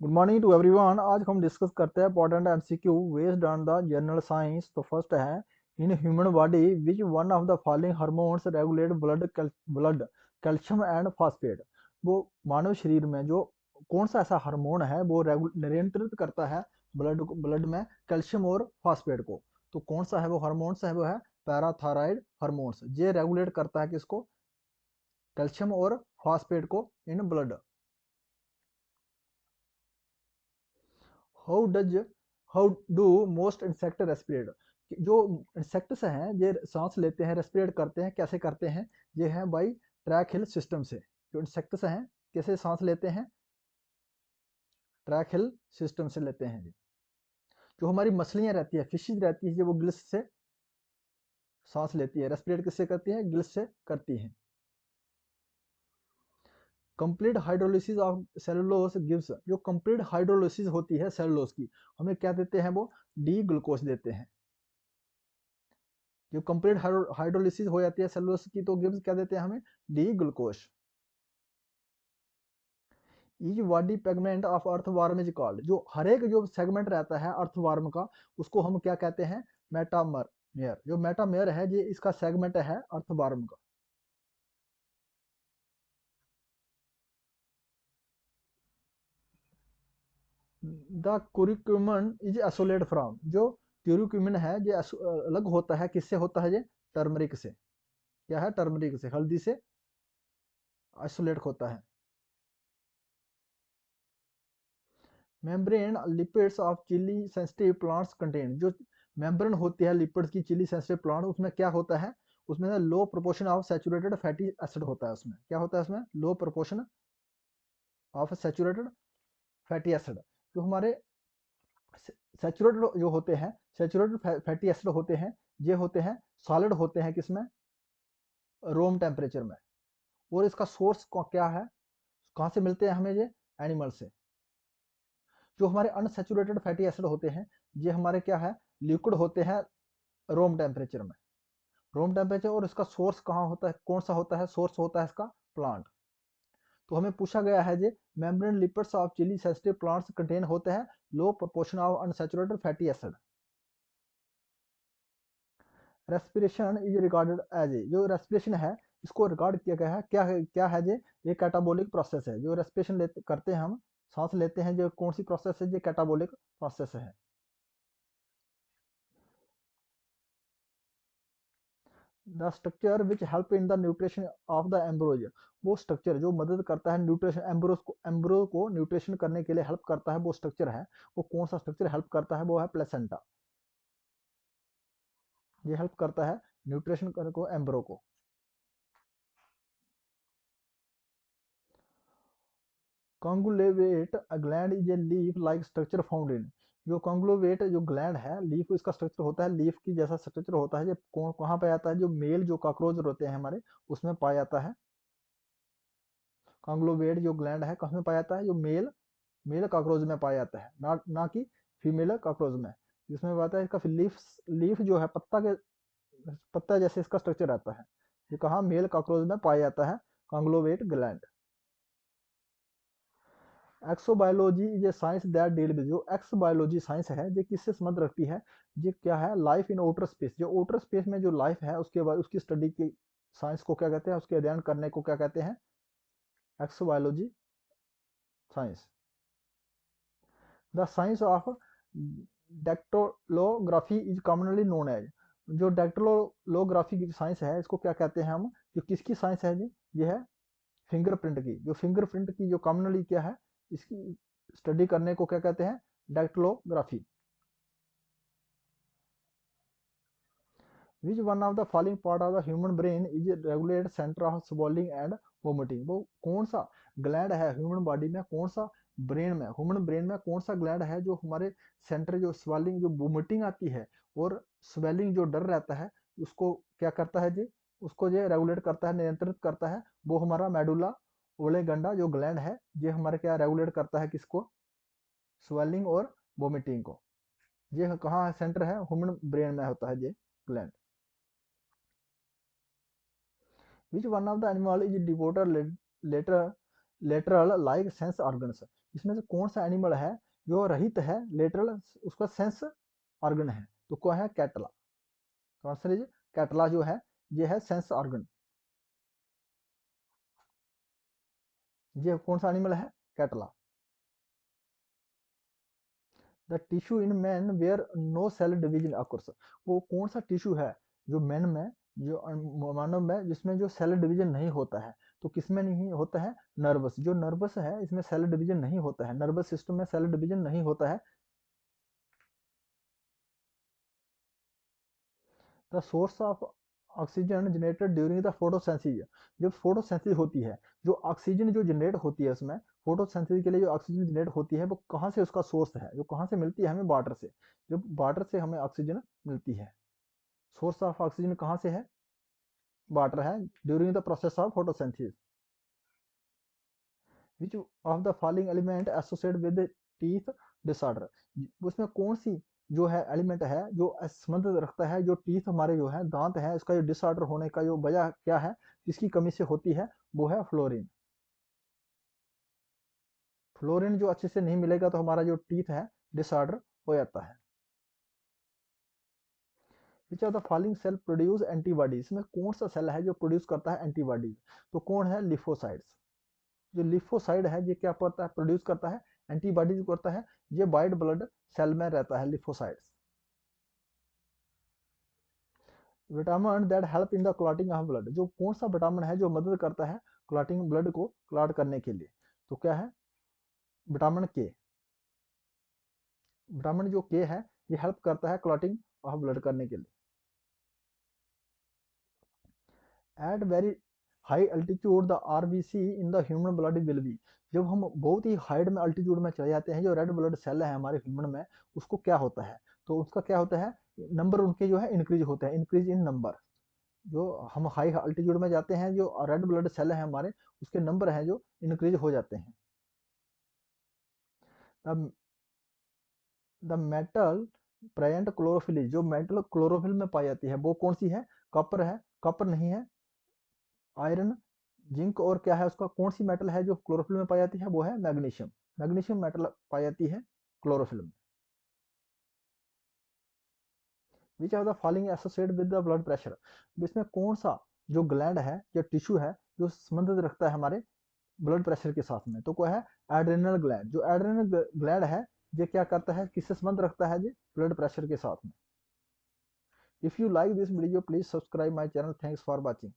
Good morning to everyone. आज हम discuss करते हैं important MCQ based on the general science. तो फर्स्ट है, in human body which one of the following hormones regulate blood calcium and phosphate. वो मानव शरीर में जो कौन सा ऐसा हार्मोन है वो नियंत्रित करता है ब्लड में कैल्शियम और फास्फेट को। तो कौन सा है वो हार्मोन्स है? वो है पैराथायराइड हार्मोन्स। ये रेगुलेट करता है किसको? कैल्शियम और फास्फेट को in blood. How does how do most insect रेस्पिरेट? जो इंसेक्ट्स हैं ये सांस लेते हैं, रेस्पिरेट करते हैं, कैसे करते हैं? ये है बाई ट्रैक हिल सिस्टम से। जो इंसेक्ट्स हैं कैसे सांस लेते हैं? ट्रैक हिल सिस्टम से लेते हैं जी। जो हमारी मछलियां रहती है, फिशेज रहती है, जो वो गिल्स से सांस लेती है। रेस्पिरेट किससे करती है? गिल्स से करती है। Complete hydrolysis of cellulose gives. जो कंप्लीट हाइड्रोलिसिस होती है सेलुलोज की, हमें क्या देते हैं? वो डी ग्लूकोज देते हैं। जो कंप्लीट हाइड्रोलिसिस हो जाती है सेलुलोज की तो गिव्स क्या देते हैं हमें? D glucose. Each body segment of earthworm is called. जो हर एक जो सेगमेंट रहता है अर्थवार्म का, उसको हम क्या कहते हैं? मेटामेयर। जो मेटामेयर है ये इसका सेगमेंट है अर्थवार्म का। The curcumin is isolated from. जो क्यूरिक्यूमिन है ये अलग होता है, किससे होता है ये? टर्मरिक से। क्या है? टर्मरिक से, हल्दी से आइसोलेट होता है। Membrane lipids of chilli sensitive plants contain. जो मेम्ब्रेन होती है लिपिड्स की चिली सेंसिटिव प्लांट, उसमें क्या होता है? उसमें low proportion of saturated fatty acid होता है। उसमें क्या होता है? उसमें low proportion of saturated fatty acid. जो हमारे सैचुरेटेड जो होते हैं, सैचुरेटेड फैटी एसिड होते हैं, ये होते हैं सॉलिड होते हैं किसमें? रूम टेम्परेचर में। और इसका सोर्स क्या है? कहाँ से मिलते हैं हमें ये? एनिमल से। जो हमारे अनसैचुरेटेड फैटी एसिड होते हैं ये हमारे क्या है? लिक्विड होते हैं रूम टेम्परेचर में। Room temperature. और इसका सोर्स कहाँ होता है? कौन सा होता है सोर्स? होता है इसका प्लांट। तो हमें पूछा गया है जे membrane lipids of chilli sensitive plants contain होते हैं low proportion of unsaturated fatty acid. Respiration is regarded as a. जो रेस्पिरेशन है इसको रिकॉर्ड किया गया है क्या है जे? ये कैटाबोलिक प्रोसेस है। जो रेस्पिरेशन लेते करते हैं हम, सांस लेते हैं, जो कौन सी प्रोसेस है? ये कैटाबोलिक प्रोसेस है। The structure which help in the nutrition of the Ambrose. वो स्ट्रक्चर जो मदद करता है न्यूट्रिशन एम्ब्रो को न्यूट्रिशन करने के लिए हेल्प करता है, वो स्ट्रक्चर है। वो कौन सा स्ट्रक्चर हेल्प करता है? वो है प्लेसेंटा। ये हेल्प करता है न्यूट्रिशन करने को एम्ब्रो को। Conglobate gland is a leaf like structure found in. जो कॉन्गुलेवेट जो ग्लैंड है, लीफ इसका स्ट्रक्चर होता है, लीफ की जैसा स्ट्रक्चर होता है। ये कहाँ पाया जाता है? जो मेल जो कॉकरोच होते हैं हमारे, उसमें पाया जाता है। कॉन्गुलेवेट जो ग्लैंड है कहाँ में पाया जाता है? जो मेल मेल कॉकरोच में पाया जाता है, ना कि फीमेल कॉकरोच में। जिसमें पाता है इसका लीफ लीफ जो है पत्ता जैसे इसका स्ट्रक्चर रहता है। ये कहाँ? मेल कॉकरोच में पाया जाता है कॉन्ग्लोवेट ग्लैंड। एक्सोबायोलॉजी ये साइंस दैट डील विद। जो एक्सबायोलॉजी साइंस है ये किससे संबंध रखती है? ये क्या है? Life in outer space. जो आउटर स्पेस में जो लाइफ है उसके बाद उसकी स्टडी की साइंस को क्या कहते हैं? उसके अध्ययन करने को क्या कहते हैं? Exobiology science. The science of dactylography is commonly known as. जो डेक्टोलोग्राफी की साइंस है इसको क्या कहते हैं हम? जो किसकी साइंस है जी? ये है फिंगरप्रिंट की। जो फिंगरप्रिंट की जो कॉमनली क्या है, इसकी स्टडी करने को क्या कहते हैं? Dactylography. Which one of the following part of the human brain is regulate centre of swelling and vomiting. वो कौन सा ग्लैंड है ह्यूमन बॉडी में? कौन सा ब्रेन में, ह्यूमन ब्रेन में कौन सा ग्लैंड है जो हमारे सेंटर जो स्वेलिंग जो वोमिटिंग आती है और स्वेलिंग जो डर रहता है उसको क्या करता है जी? उसको ये रेगुलेट करता है, नियंत्रित करता है। वो हमारा मेडुला ओलेगंडा जो ग्लैंड है ये हमारे क्या रेगुलेट करता है? किसको? स्वेलिंग और वोमिटिंग को। ये कहाँ सेंटर है? ह्यूमन ब्रेन में होता है ये gland. Which one of the animal is devoted later lateral like sense organs, इसमें से कौन सा एनिमल है जो रहित है लेटरल उसका सेंस ऑर्गन है? तो क्या है? कैटला। तो आंसर इज कैटला जो है ये है सेंस ऑर्गन। ये कौन सा एनिमल है? Catla. The tissue in man where no cell division occurs, वो कौन सा टिश्यू है जो मैन में, जो मानव में, जिसमें जो सेल डिवीजन नहीं होता है? तो किसमें नहीं होता है? नर्वस। जो नर्वस है इसमें सेल डिवीजन नहीं होता है, नर्वस सिस्टम में सेल डिवीजन नहीं होता है। The source of oxygen generated during the photosynthesis, जब फोटोसिंथेसिस होती है, जो ऑक्सीजन जो जनरेट होती है उसमें, फोटोसिंथेसिस के लिए जो ऑक्सीजन जनरेट होती है वो कहाँ से उसका सोर्स है, जो कहाँ से मिलती है? हमें वाटर से। जब वाटर से हमें ऑक्सीजन मिलती है, सोर्स ऑफ ऑक्सीजन कहाँ से है? वाटर है during the process of photosynthesis. Which of the following element associate with teeth disorder, उसमें कौन सी जो है एलिमेंट है जो संबंध रखता है, जो टीथ हमारे जो है दांत है इसका जो डिसऑर्डर होने का जो वजह क्या है, किसकी कमी से होती है? वो है फ्लोरीन। फ्लोरीन जो अच्छे से नहीं मिलेगा तो हमारा जो टीथ है डिसऑर्डर हो जाता है। Which of the following cell produce antibodies, इसमें कौन सा सेल है जो प्रोड्यूस करता है एंटीबॉडीज? तो कौन है? लिफोसाइड्स। जो लिफोसाइड है ये क्या करता है? प्रोड्यूस करता है एंटीबॉडीज करता है। ये वाइट ब्लड सेल में रहता है lymphocytes. Vitamin that help in the clotting of blood, जो कौन सा विटामिन है जो मदद करता है क्लॉटिंग ब्लड को क्लॉट करने के लिए? तो क्या है? विटामिन के। विटामिन जो के है ये हेल्प करता है क्लॉटिंग ऑफ ब्लड करने के लिए। At very high altitude the RBC in the human blood will be, जब हम बहुत ही हाइट में अल्टीट्यूड में चले जाते हैं, जो रेड ब्लड सेल है हमारे ह्यूमन में उसको क्या होता है? तो उसका क्या होता है? नंबर उनके जो है इंक्रीज होते हैं, इंक्रीज इन नंबर। जो हम हाई अल्टीट्यूड में जाते हैं जो रेड ब्लड सेल है हमारे उसके नंबर हैं जो इंक्रीज हो जाते हैं। The the metal present chlorophyll, जो मेटल क्लोरोफिल में पाई जाती है वो कौन सी है? कॉपर है? कॉपर नहीं है, आयरन, जिंक, और क्या है उसका? कौन सी मेटल है जो क्लोरोफिल में पाई जाती है? वो है मैग्नीशियम। मैग्नीशियम मेटल पाई जाती है क्लोरोफिल में। Which are the following associate with the blood pressure, इसमें कौन सा जो ग्लैंड है जो टिश्यू है जो संबंधित रखता है हमारे ब्लड प्रेशर के साथ में? तो क्या है? Adrenal gland. जो एड्रेनल ग्लैंड है ये क्या करता है, किससे संबंध रखता है? ये ब्लड प्रेशर के साथ में। If you like this video please subscribe my channel. Thanks for watching.